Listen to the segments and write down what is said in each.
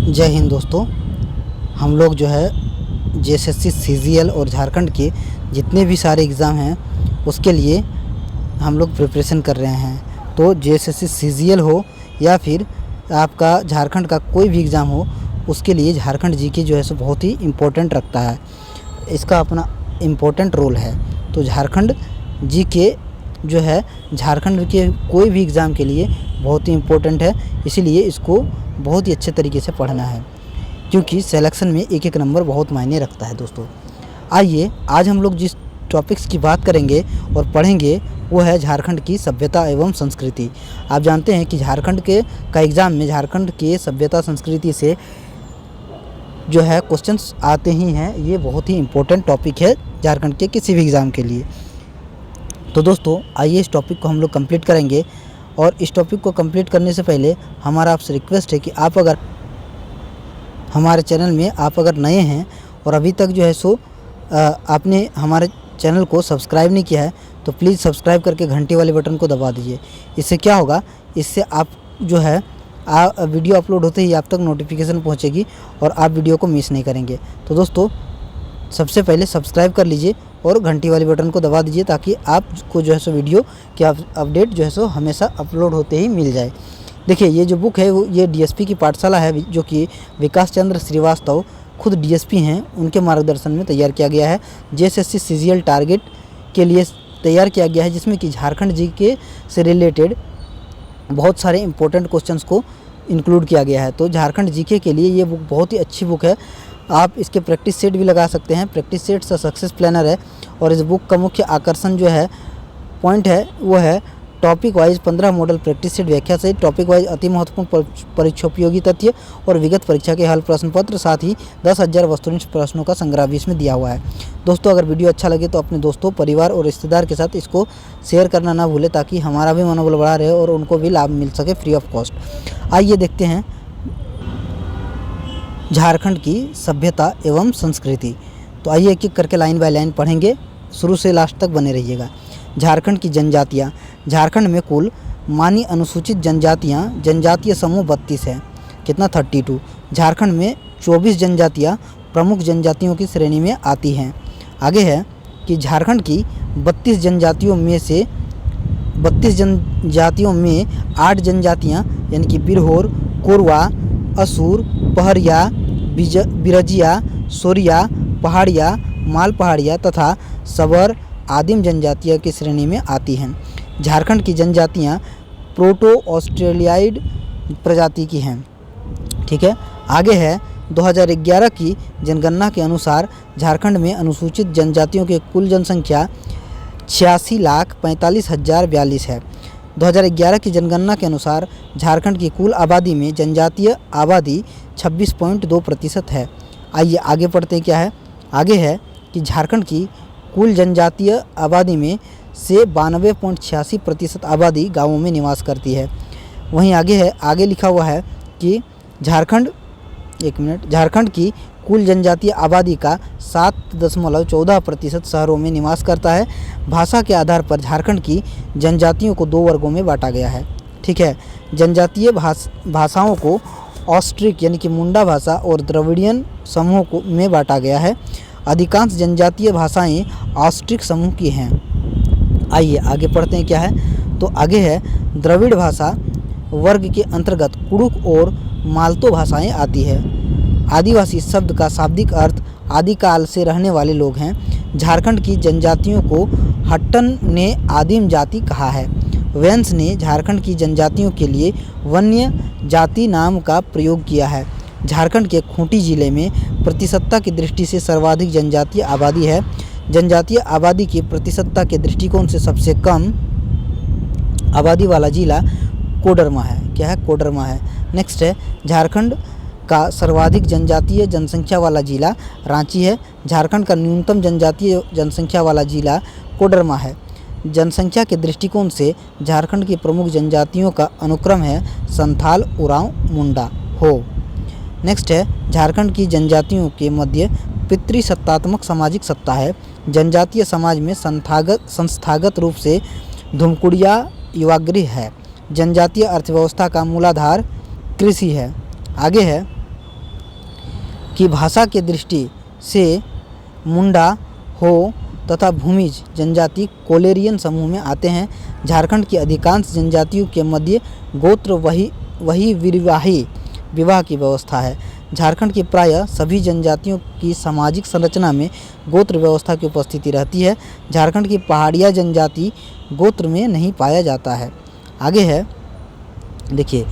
जय हिंद दोस्तों। हम लोग जो है जेएसएससी सीजीएल और झारखंड के जितने भी सारे एग्ज़ाम हैं उसके लिए हम लोग प्रिपरेशन कर रहे हैं। तो जेएसएससी सीजीएल हो या फिर आपका झारखंड का कोई भी एग्ज़ाम हो, उसके लिए झारखंड जीके जो है सो बहुत ही इम्पोर्टेंट रखता है। इसका अपना इम्पोर्टेंट रोल है। तो झारखंड जीके जो है झारखंड के कोई भी एग्ज़ाम के लिए बहुत ही इम्पोर्टेंट है, इसीलिए इसको बहुत ही अच्छे तरीके से पढ़ना है, क्योंकि सिलेक्शन में एक एक नंबर बहुत मायने रखता है। दोस्तों आइए आज हम लोग जिस टॉपिक्स की बात करेंगे और पढ़ेंगे वो है झारखंड की सभ्यता एवं संस्कृति। आप जानते हैं कि झारखंड का एग्ज़ाम में झारखंड के सभ्यता संस्कृति से जो है क्वेश्चंस आते ही हैं। ये बहुत ही इम्पोर्टेंट टॉपिक है झारखंड के किसी भी एग्ज़ाम के लिए। तो दोस्तों आइए इस टॉपिक को हम लोग कंप्लीट करेंगे। और इस टॉपिक को कंप्लीट करने से पहले हमारा आपसे रिक्वेस्ट है कि आप अगर हमारे चैनल में आप अगर नए हैं और अभी तक जो है सो आपने हमारे चैनल को सब्सक्राइब नहीं किया है तो प्लीज़ सब्सक्राइब करके घंटी वाले बटन को दबा दीजिए। इससे क्या होगा, इससे आप जो है वीडियो अपलोड होते ही आप तक नोटिफिकेशन पहुंचेगी और आप वीडियो को मिस नहीं करेंगे। तो दोस्तों सबसे पहले सब्सक्राइब कर लीजिए और घंटी वाले बटन को दबा दीजिए ताकि आपको जो है सो वीडियो की अपडेट जो है सो हमेशा अपलोड होते ही मिल जाए। देखिए ये जो बुक है वो ये डीएसपी की पाठशाला है, जो कि विकास चंद्र श्रीवास्तव खुद डीएसपी हैं, उनके मार्गदर्शन में तैयार किया गया है। जेएसएससी सीजीएल टारगेट के लिए तैयार किया गया है, जिसमें कि झारखंड जीके से रिलेटेड बहुत सारे इंपॉर्टेंट क्वेश्चंस को इंक्लूड किया गया है। तो झारखंड जीके के लिए ये बुक बहुत ही अच्छी बुक है। आप इसके प्रैक्टिस सेट भी लगा सकते हैं। प्रैक्टिस सेट से सक्सेस प्लानर है और इस बुक का मुख्य आकर्षण जो है पॉइंट है वो है topic wise 15 model practice set व्याख्या सहित टॉपिक वाइज अति महत्वपूर्ण परीक्षोपयोगी तथ्य और विगत परीक्षा के हल प्रश्न पत्र, साथ ही 10,000 वस्तुनिष्ठ प्रश्नों का संग्रह भी इसमें दिया हुआ है। दोस्तों अगर वीडियो अच्छा लगे तो अपने दोस्तों, परिवार और रिश्तेदार के साथ इसको शेयर करना ना भूलें, ताकि हमारा भी मनोबल बढ़ा रहे और उनको भी लाभ मिल सके फ्री ऑफ कॉस्ट। आइए देखते हैं झारखंड की सभ्यता एवं संस्कृति। तो आइए एक एक करके लाइन बाय लाइन पढ़ेंगे, शुरू से लास्ट तक बने रहिएगा। झारखंड की जनजातियाँ। झारखंड में कुल मानी अनुसूचित जनजातीय समूह 32 है। कितना 32। झारखंड में 24 जनजातियाँ प्रमुख जनजातियों की श्रेणी में आती हैं। आगे है कि झारखंड की 32 जनजातियों में 8 जनजातियाँ यानी कि बिरहोर, कोरवा, असुर, पहरिया, बिरजिया, सोरिया, पहाड़िया, माल पहाड़िया तथा सबर आदिम जनजातियों की श्रेणी में आती हैं। झारखंड की जनजातियाँ प्रोटो ऑस्ट्रेलियाइड प्रजाति की हैं। ठीक है। आगे है 2011 की जनगणना के अनुसार झारखंड में अनुसूचित जनजातियों की कुल जनसंख्या 86,45,042 है। 2011 की जनगणना के अनुसार झारखंड की कुल आबादी में जनजातीय आबादी 26.2% है। आइए आगे पढ़ते हैं क्या है। आगे है कि झारखंड की कुल जनजातीय आबादी में से 92.86% आबादी गाँवों में निवास करती है। वहीं आगे लिखा हुआ है कि झारखंड की कुल जनजातीय आबादी का 7.14% शहरों में निवास करता है। भाषा के आधार पर झारखंड की जनजातियों को 2 वर्गों में बांटा गया है। ठीक है। जनजातीय भाषाओं को ऑस्ट्रिक यानी कि मुंडा भाषा और द्रविड़ियन समूह में बांटा गया है। अधिकांश जनजातीय भाषाएं ऑस्ट्रिक समूह की हैं। आइए आगे पढ़ते हैं क्या है। तो आगे है द्रविड़ भाषा वर्ग के अंतर्गत कुड़ुक और मालतो भाषाएं आती है। आदिवासी शब्द का शाब्दिक अर्थ आदिकाल से रहने वाले लोग हैं। झारखंड की जनजातियों को हट्टन ने आदिम जाति कहा है। वेंस ने झारखंड की जनजातियों के लिए वन्य जाति नाम का प्रयोग किया है। झारखंड के खूंटी जिले में प्रतिशतता की दृष्टि से सर्वाधिक जनजातीय आबादी है। जनजातीय आबादी की प्रतिशतता के दृष्टिकोण से सबसे कम आबादी वाला जिला कोडरमा है। क्या है? कोडरमा है। नेक्स्ट है झारखंड का सर्वाधिक जनजातीय जनसंख्या वाला जिला रांची है। झारखंड का न्यूनतम जनजातीय जनसंख्या वाला जिला कोडरमा है। जनसंख्या के दृष्टिकोण से झारखंड की प्रमुख जनजातियों का अनुक्रम है संथाल, उरांव, मुंडा, हो। नेक्स्ट है झारखंड की जनजातियों के मध्य पितृसत्तात्मक सामाजिक सत्ता है। जनजातीय समाज में संस्थागत रूप से धुमकुड़िया युवागृह है। जनजातीय अर्थव्यवस्था का मूलाधार कृषि है। आगे है कि भाषा के दृष्टि से मुंडा, हो तथा भूमिज जनजाति कोलेरियन समूह में आते हैं। झारखंड की अधिकांश जनजातियों के मध्य गोत्र वही विवाही विवाह की व्यवस्था है। झारखंड की प्रायः सभी जनजातियों की सामाजिक संरचना में गोत्र व्यवस्था की उपस्थिति रहती है। झारखंड की पहाड़िया जनजाति गोत्र में नहीं पाया जाता है। आगे है, देखिए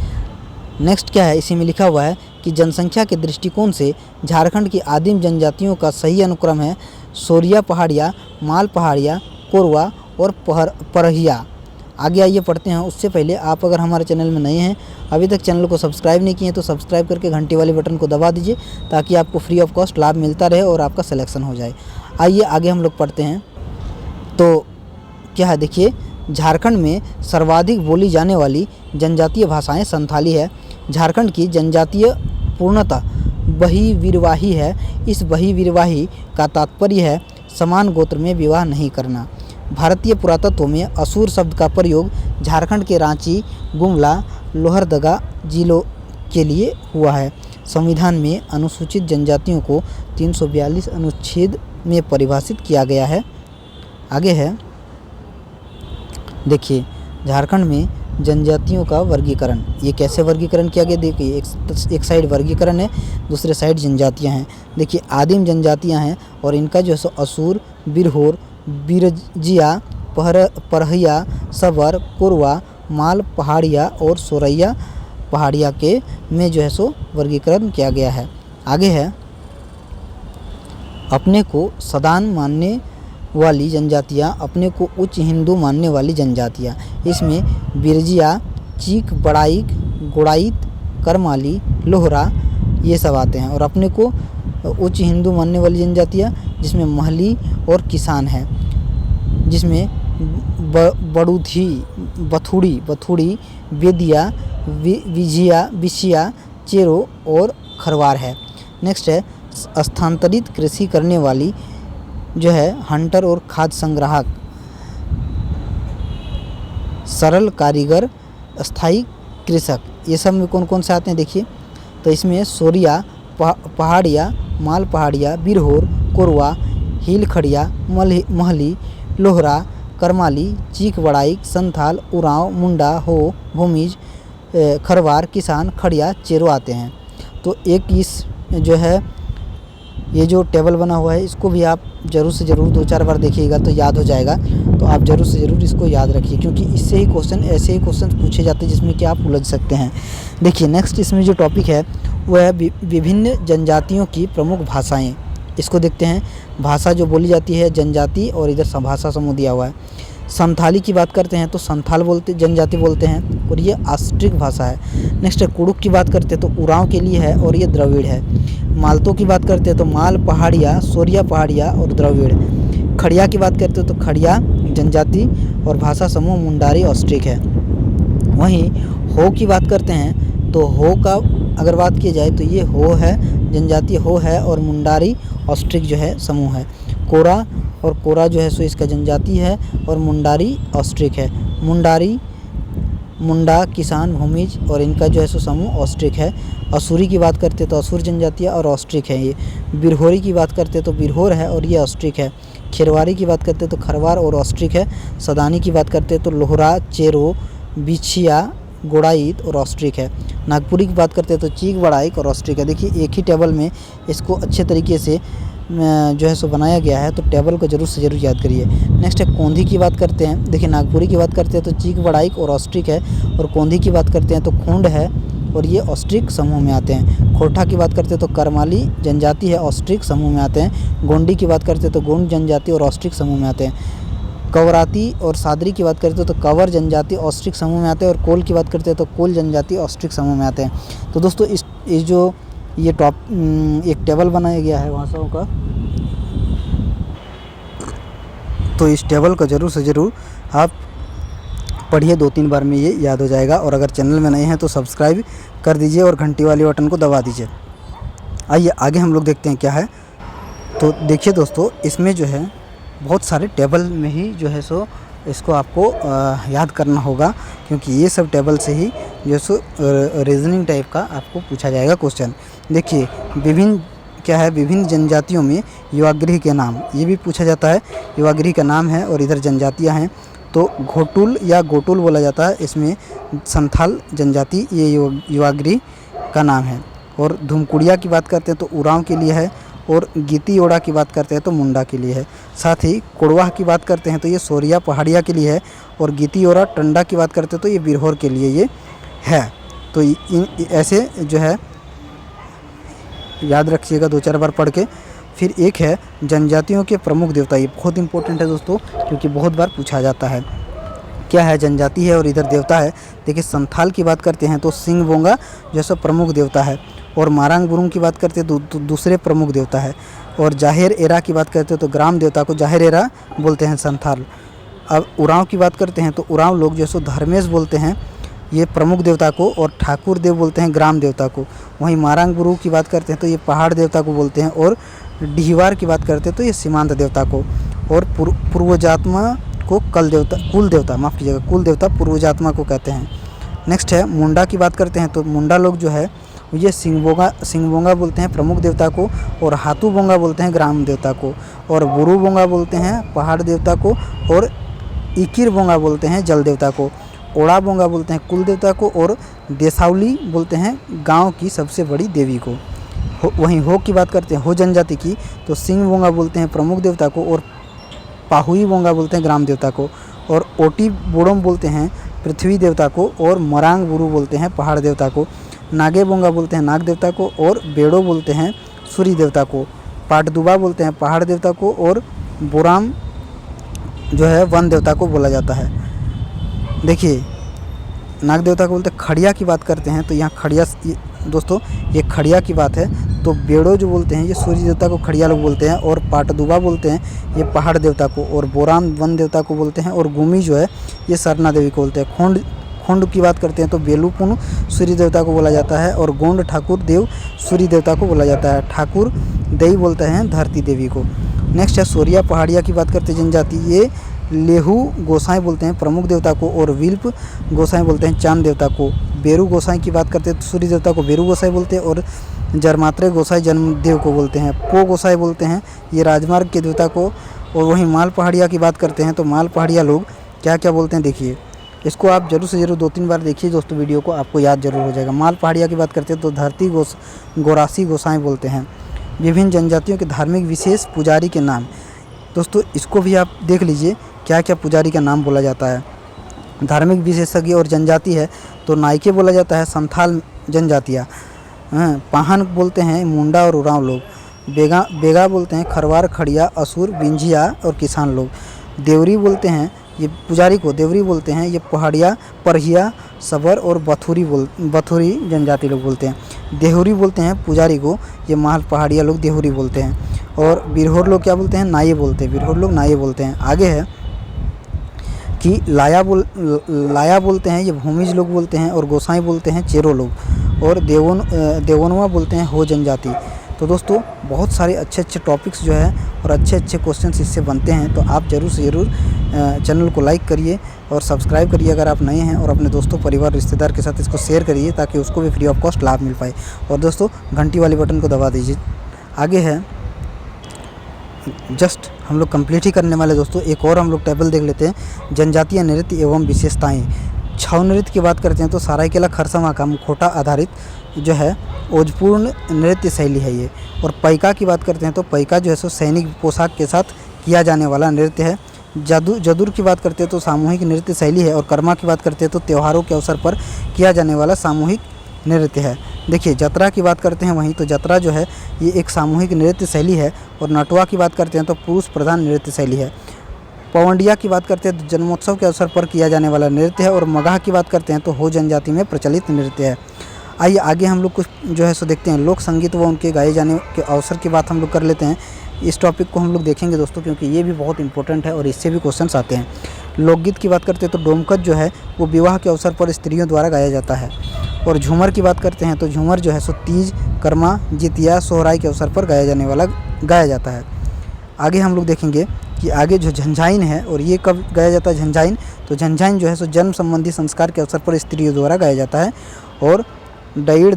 नेक्स्ट क्या है, इसी में लिखा हुआ है कि जनसंख्या के दृष्टिकोण से झारखंड की आदिम जनजातियों का सही अनुक्रम है सोरिया पहाड़िया, माल पहाड़िया, कोरवा और परहिया। आगे आइए पढ़ते हैं। उससे पहले आप अगर हमारे चैनल में नए हैं, अभी तक चैनल को सब्सक्राइब नहीं किए हैं, तो सब्सक्राइब करके घंटी वाले बटन को दबा दीजिए ताकि आपको फ्री ऑफ कॉस्ट लाभ मिलता रहे और आपका सिलेक्शन हो जाए। आइए आगे हम लोग पढ़ते हैं। तो क्या है, देखिए झारखंड में सर्वाधिक बोली जाने वाली जनजातीय भाषाएं संथाली है। झारखंड की जनजातीय पूर्णतः बहिर्वाही है। इस बहिर्वाही का तात्पर्य है समान गोत्र में विवाह नहीं करना। भारतीय पुरातत्व में असुर शब्द का प्रयोग झारखंड के रांची, गुमला, लोहरदगा जिलों के लिए हुआ है। संविधान में अनुसूचित जनजातियों को 342 अनुच्छेद में परिभाषित किया गया है। आगे है, देखिए झारखंड में जनजातियों का वर्गीकरण, ये कैसे वर्गीकरण किया गया, देखिए एक साइड वर्गीकरण है, दूसरे साइड जनजातियां हैं। देखिए आदिम जनजातियां हैं और इनका जो है असुर, बिरहोर, बिरजिया, परहिया, सवर, कोरवा, माल पहाड़िया और सोरैया पहाड़िया के में जो है सो वर्गीकरण किया गया है। आगे है, अपने को सदान मानने वाली जनजातियाँ, अपने को उच्च हिंदू मानने वाली जनजातियाँ, इसमें बिरजिया, चीक, बड़ाइक, गोड़ाइत, करमाली, लोहरा ये सब आते हैं। और अपने को उच्च हिंदू मानने वाली जनजातियाँ जिसमें महली और किसान है, जिसमें बड़ूधी, बथुड़ी, बेदिया, विजिया, चेरो और खरवार है। नेक्स्ट है, स्थानांतरित कृषि करने वाली जो है हंटर और खाद्य संग्राहक, सरल कारीगर, स्थायी कृषक, ये सब में कौन कौन से आते हैं देखिए। तो इसमें सोरिया, पहाड़िया, माल पहाड़िया, बिरहोर, कोरवा, हिलखड़िया, महली, लोहरा, करमाली, चीक, बड़ाइक, संथाल, उरांव, मुंडा, हो, भूमिज, खरवार, किसान, खड़िया, चेरो आते हैं। तो एक इस जो है ये जो टेबल बना हुआ है इसको भी आप ज़रूर से ज़रूर 2-4 बार देखिएगा तो याद हो जाएगा। तो आप ज़रूर से ज़रूर इसको याद रखिए क्योंकि इससे ही क्वेश्चन, ऐसे ही क्वेश्चन पूछे जाते हैं जिसमें कि आप उलझ सकते हैं। देखिए नेक्स्ट इसमें जो टॉपिक है वो है विभिन्न जनजातियों की प्रमुख भाषाएँ। इसको देखते हैं। भाषा जो बोली जाती है जनजाति और इधर भाषा समूह दिया हुआ है। संथाली की बात करते हैं तो संथाल जनजाति बोलते हैं और ये ऑस्ट्रिक भाषा है। नेक्स्ट है कुड़ुक की बात करते हैं तो उरांव के लिए है और ये द्रविड़ है। मालतो की बात करते हैं तो माल पहाड़िया, सोरिया पहाड़िया और द्रविड़। खड़िया की बात करते हैं तो खड़िया जनजाति और भाषा समूह मुंडारी ऑस्ट्रिक है। वहीं हो की बात करते हैं तो हो का अगर बात की जाए तो ये हो है, जनजाति हो है और मुंडारी ऑस्ट्रिक जो है समूह है। कोरा जो है सो इसका जनजाति है और मुंडारी ऑस्ट्रिक है। मुंडा, किसान, भूमिज और इनका जो है सो समूह ऑस्ट्रिक है। असुरी की बात करते तो असुर जनजातियाँ और ऑस्ट्रिक है ये। बिरहोरी की बात करते तो बिरहोर है और ये ऑस्ट्रिक है। खेरवारी की बात करते तो खरवार और ऑस्ट्रिक है। सदानी की बात करते तो लोहरा, चेरो, बिछिया, गोड़ाइत और ऑस्ट्रिक है। नागपुरी की बात करते तो चीक, बड़ाइक और ऑस्ट्रिक है। देखिए एक ही टेबल में इसको अच्छे तरीके से जो है सो बनाया गया है तो टेबल को ज़रूर से ज़रूर याद करिए। नेक्स्ट है कोंधी की बात करते हैं। देखिए नागपुरी की बात करते हैं तो चीक, बड़ाइक और ऑस्ट्रिक है और कोंधी की बात करते हैं तो खोंड है और ये ऑस्ट्रिक समूह में आते हैं। खोरठा की बात करते हैं तो करमाली जनजाति है, ऑस्ट्रिक समूह में आते हैं। गोंडी की बात करते हैं तो गोंड जनजाति और ऑस्ट्रिक समूह में आते हैं। कवराती और सादरी की बात करते हैं तो कवर जनजाति ऑस्ट्रिक समूह में आते हैं और कोल की बात करते हैं तो कोल जनजाति ऑस्ट्रिक समूह में आते हैं। तो दोस्तों इस जो ये एक टेबल बनाया गया है भाषाओं का, तो इस टेबल को ज़रूर से ज़रूर आप पढ़िए, 2-3 बार में ये याद हो जाएगा। और अगर चैनल में नए हैं तो सब्सक्राइब कर दीजिए और घंटी वाली बटन को दबा दीजिए। आइए आगे हम लोग देखते हैं क्या है। तो देखिए दोस्तों इसमें जो है बहुत सारे टेबल में ही जो है सो इसको आपको याद करना होगा क्योंकि ये सब टेबल से ही जो सो रीजनिंग टाइप का आपको पूछा जाएगा क्वेश्चन। देखिए विभिन्न क्या है, विभिन्न जनजातियों में युवागृह के नाम, ये भी पूछा जाता है। युवागृह का नाम है और इधर जनजातियाँ हैं तो घोटुल या गोटुल बोला जाता है, इसमें संथाल जनजाति ये युवागृह का नाम है। और धुमकुड़िया की बात करते हैं तो उरांव के लिए है, और गीतीयोड़ा की बात करते हैं तो मुंडा के लिए है। साथ ही कोड़वाह की बात करते हैं तो ये सोरिया पहाड़िया के लिए है, और गीतीयोड़ा टंडा की बात करते हैं तो ये बिरहोर के लिए ये है। तो ऐसे जो है याद रखिएगा 2-4 बार पढ़ के। फिर एक है जनजातियों के प्रमुख देवता, ये बहुत इंपॉर्टेंट है दोस्तों क्योंकि बहुत बार पूछा जाता है। क्या है, जनजाति है और इधर देवता है। देखिए संथाल की बात करते हैं तो सिंह बोंगा जैसा प्रमुख देवता है, और मारांग बुरुंग की बात करते हैं तो दूसरे प्रमुख देवता है, और जाहिर एरा की बात करते हैं तो ग्राम देवता को जाहिर एरा बोलते हैं संथाल। अब उरांव की बात करते हैं तो उरांव लोग जैसे धर्मेश बोलते हैं ये प्रमुख देवता को, और ठाकुर देव बोलते हैं ग्राम देवता को। वहीं मारांग बुरु की बात करते हैं तो ये पहाड़ देवता को बोलते हैं, और डिहवार की बात करते हैं तो ये सीमांत देवता को, और पूर्वजात्मा को कुल देवता पूर्वजात्मा को कहते हैं। नेक्स्ट है मुंडा की बात करते हैं तो मुंडा लोग जो है ये सिंहबोंगा बोलते हैं प्रमुख देवता को, और हाथू बोंगा बोलते हैं ग्राम देवता को, और बुरु बोंगा बोलते हैं पहाड़ देवता को, और इकिर बोंगा बोलते हैं जल देवता को, ओड़ा बोंगा बोलते हैं कुल देवता को, और देसावली बोलते हैं गांव की सबसे बड़ी देवी को। वहीं हो की बात करते हैं हो जनजाति की तो सिंह बोंगा बोलते हैं प्रमुख देवता को, और पाहुई बोंगा बोलते हैं ग्राम देवता को, और ओटी बोड़म बोलते हैं पृथ्वी देवता को, और मरांग बुरु बोलते हैं पहाड़ देवता को, नागे बोंगा बोलते हैं नाग देवता को, और बेड़ो बोलते हैं सूर्य देवता को, पाटदुबा बोलते हैं पहाड़ देवता को, और बोराम जो है वन देवता को बोला जाता है। देखिए नाग देवता को बोलते हैं। खड़िया की बात करते हैं तो यहाँ खड़िया दोस्तों ये खड़िया की बात है, तो बेड़ो जो बोलते हैं ये सूर्य देवता को खड़िया लोग बोलते हैं, और पाटदुबा बोलते हैं ये पहाड़ देवता को, और बोराम वन देवता को बोलते हैं, और गुमी जो है ये सरना देवी को बोलते हैं। खोंड की बात करते हैं तो बेलूपुन सूर्य देवता को बोला जाता है, और गोंड ठाकुर देव सूर्य देवता को बोला जाता है। ठाकुर देवी बोलते हैं धरती देवी को। नेक्स्ट है सोरिया पहाड़िया की बात करते हैं जनजाति, ये लेहू गोसाई बोलते हैं प्रमुख देवता को, और विल्प गोसाई बोलते हैं चांद देवता को। बेरू गोसाई की बात करते हैं तो सूर्य देवता को बेरू गोसाई बोलते हैं, और जरमात्रे गोसाई जन्मदेव को बोलते हैं। पो गोसाई बोलते हैं ये राजमार्ग के देवता को। और वहीं माल पहाड़िया की बात करते हैं तो माल पहाड़िया लोग क्या क्या बोलते हैं, देखिए इसको आप जरूर से जरूर 2-3 बार देखिए दोस्तों वीडियो को, आपको याद जरूर हो जाएगा। माल पहाड़िया की बात करते हैं तो धरती गोरासी गोसाई बोलते हैं। विभिन्न जनजातियों के धार्मिक विशेष पुजारी के नाम, दोस्तों इसको भी आप देख लीजिए क्या क्या पुजारी का नाम बोला जाता है। धार्मिक विशेषज्ञ और जनजाति है तो नाइके बोला जाता है संथाल जनजातियाँ, पाहन बोलते हैं मुंडा और उरांव लोग, बेगा बोलते हैं खरवार खड़िया असुर बिंजिया और किसान लोग, देवरी बोलते हैं ये पुजारी को देवरी बोलते हैं, ये पहाड़िया परहिया सबर और बथुरी जनजाति लोग बोलते हैं। देहुरी बोलते हैं पुजारी को, ये माल पहाड़िया लोग देहुरी बोलते हैं। और बिरहोर लोग क्या बोलते हैं, नाये बोलते हैं, बिरहोर लोग नाये बोलते हैं। आगे है कि लाया बोलते हैं ये भूमिज लोग बोलते हैं, और गोसाई बोलते हैं चेरो लोग, और देवनवा बोलते हैं हो जनजाति। तो दोस्तों बहुत सारे अच्छे अच्छे टॉपिक्स जो है और अच्छे अच्छे क्वेश्चंस इससे बनते हैं, तो आप ज़रूर से ज़रूर चैनल को लाइक करिए और सब्सक्राइब करिए अगर आप नए हैं, और अपने दोस्तों परिवार रिश्तेदार के साथ इसको शेयर करिए ताकि उसको भी फ्री ऑफ कॉस्ट लाभ मिल पाए। और दोस्तों घंटी वाले बटन को दबा दीजिए। आगे है जस्ट हम लोग कंप्लीट ही करने वाले दोस्तों, एक और हम लोग टेबल देख लेते हैं, जनजातीय नृत्य एवं विशेषताएं। छऊ नृत्य की बात करते हैं तो सरायकेला खरसावां का मुखौटा आधारित जो है ओजपूर्ण नृत्य शैली है ये। और पैका की बात करते हैं तो पैका जो है सो सैनिक पोशाक के साथ किया जाने वाला नृत्य है। जदुर की बात करते हैं तो सामूहिक नृत्य शैली है। और कर्मा की बात करते हैं तो त्योहारों के अवसर पर किया जाने वाला सामूहिक नृत्य है। देखिए जतरा की बात करते हैं वहीं तो जतरा जो है ये एक सामूहिक नृत्य शैली है। और नटवा की बात करते हैं तो पुरुष प्रधान नृत्य शैली है। पवंडिया की बात करते हैं तो जन्मोत्सव के अवसर पर किया जाने वाला नृत्य है। और मगहा की बात करते हैं तो हो जनजाति में प्रचलित नृत्य है। आइए आगे हम लोग कुछ जो है सो देखते हैं लोक संगीत व उनके गाए जाने के अवसर की बात हम लोग कर लेते हैं। इस टॉपिक को हम लोग देखेंगे दोस्तों क्योंकि ये भी बहुत इंपॉर्टेंट है और इससे भी क्वेश्चंस आते हैं। लोकगीत की बात करते हैं तो डोमकच जो है वो विवाह के अवसर पर स्त्रियों द्वारा गाया जाता है। और झूमर की बात करते हैं तो झूमर जो है सो तीज, कर्मा, जितिया, सोहराई के अवसर पर गाया जाता है। आगे हम लोग देखेंगे कि आगे जो झंझाइन है और ये कब गाया जाता है झंझाइन, तो झंझाइन जो है सो जन्म संबंधी संस्कार के अवसर पर स्त्रियों द्वारा गाया जाता है। और डायर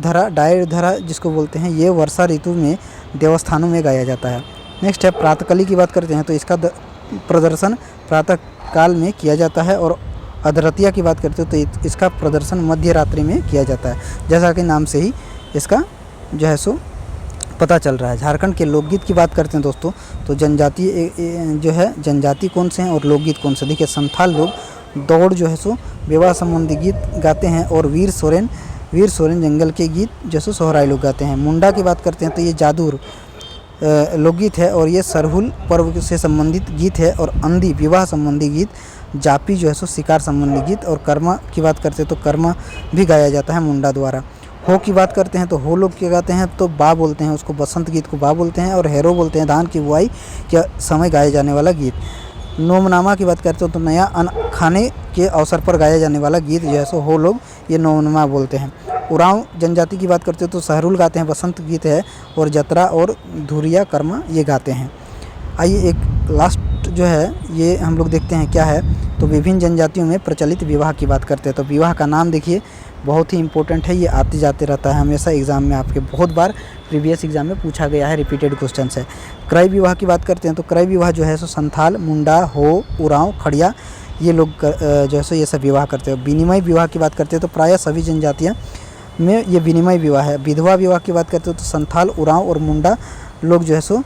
धरा जिसको बोलते हैं ये वर्षा ऋतु में देवस्थानों में गाया जाता है। नेक्स्ट है प्रातःकाली की बात करते हैं तो इसका प्रदर्शन प्रातः काल में किया जाता है, और अधरतिया की बात करते हैं तो इसका प्रदर्शन मध्य रात्रि में किया जाता है। जैसा कि नाम से ही इसका जो है सो पता चल रहा है। झारखंड के लोकगीत की बात करते हैं दोस्तों, तो जनजाति कौन से हैं और लोकगीत कौन से। देखिए संथाल लोग दौड़ जो है सो विवाह संबंधी गीत गाते हैं, और वीर सोरेन जंगल के गीत जैसे सोहराई लोग गाते हैं। मुंडा की बात करते हैं तो ये जादूर लोकगीत है, और ये सरहुल पर्व से संबंधित गीत है। और अंधी विवाह संबंधी गीत, जापी जो है सो शिकार संबंधी गीत, और कर्मा की बात करते हैं तो कर्मा भी गाया जाता है मुंडा द्वारा। हो की बात करते हैं तो हो लोग क्या गाते हैं तो बा बोलते हैं उसको, बसंत गीत को बा बोलते हैं। और हैरो बोलते हैं धान की बुआई के समय गाए जाने वाला गीत। नोमनामा की बात करते हो तो नया अन्न खाने के अवसर पर गाया जाने वाला गीत जो है सो हो लोग ये नोमनामा बोलते हैं। उरांव जनजाति की बात करते हो तो सहरुल गाते हैं, बसंत गीत है, और जतरा और धुरिया कर्मा ये गाते हैं। आइए एक लास्ट जो है ये हम लोग देखते हैं क्या है, तो विभिन्न जनजातियों में प्रचलित विवाह की बात करते हैं। तो विवाह का नाम देखिए बहुत ही इंपॉर्टेंट है, ये आते जाते रहता है हमेशा एग्ज़ाम में, आपके बहुत बार प्रीवियस एग्जाम में पूछा गया है, रिपीटेड क्वेश्चन है। क्रय विवाह की बात करते हैं तो क्रय विवाह जो है सो संथाल, मुंडा, हो, उरांव, खड़िया ये लोग जो है सो ये सब विवाह करते हैं। विनिमय विवाह की बात करते हैं तो प्रायः सभी जनजातियाँ में ये विनिमय विवाह है। विधवा विवाह की बात करते हो तो संथाल, उरांव और मुंडा लोग जो है सो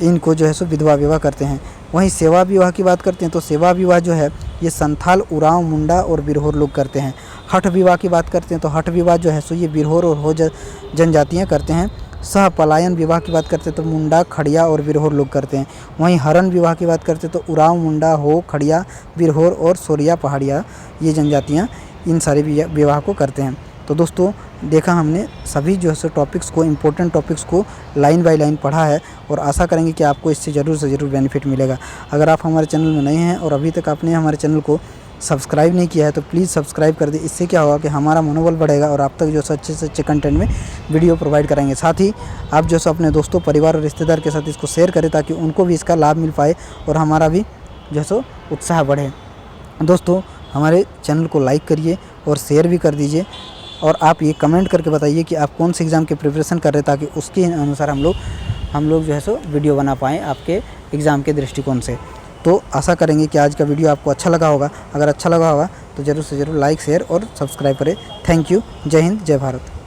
इनको जो है सो विधवा विवाह करते हैं। वहीं सेवा विवाह की बात करते हैं तो सेवा विवाह जो है ये संथाल, उरांव, मुंडा और बिरहोर लोग करते हैं। हठ विवाह की बात करते हैं तो हठ विवाह जो है सो ये बिरहोर और हो जनजातियाँ करते हैं। सह पलायन विवाह की बात करते हैं तो मुंडा, खड़िया और बिरहोर लोग करते हैं। वहीं हरण विवाह की बात करते हैं तो उरांव, मुंडा, हो, खड़िया, बिरहोर और सोरिया पहाड़िया ये जनजातियाँ इन सारे विवाह को करते हैं। तो दोस्तों देखा हमने सभी जो है सो टॉपिक्स को, इम्पोर्टेंट टॉपिक्स को लाइन बाय लाइन पढ़ा है, और आशा करेंगे कि आपको इससे ज़रूर से ज़रूर बेनिफिट मिलेगा। अगर आप हमारे चैनल में नए हैं और अभी तक आपने हमारे चैनल को सब्सक्राइब नहीं किया है तो प्लीज़ सब्सक्राइब कर दें। इससे क्या होगा कि हमारा मनोबल बढ़ेगा और आप तक जो है अच्छे से अच्छे कंटेंट में वीडियो प्रोवाइड कराएंगे। साथ ही आप जो है अपने दोस्तों, परिवार और रिश्तेदार के साथ इसको शेयर करें ताकि उनको भी इसका लाभ मिल पाए और हमारा भी जो है सो उत्साह बढ़े। दोस्तों हमारे चैनल को लाइक करिए और शेयर भी कर दीजिए, और आप ये कमेंट करके बताइए कि आप कौन से एग्ज़ाम की प्रिपरेशन कर रहे हैं, ताकि उसके अनुसार हम लोग जो है सो वीडियो बना पाएँ आपके एग्ज़ाम के दृष्टिकोण से। तो आशा करेंगे कि आज का वीडियो आपको अच्छा लगा होगा। अगर अच्छा लगा होगा तो ज़रूर से ज़रूर लाइक, शेयर और सब्सक्राइब करें। Thank you. जय हिंद, जय भारत।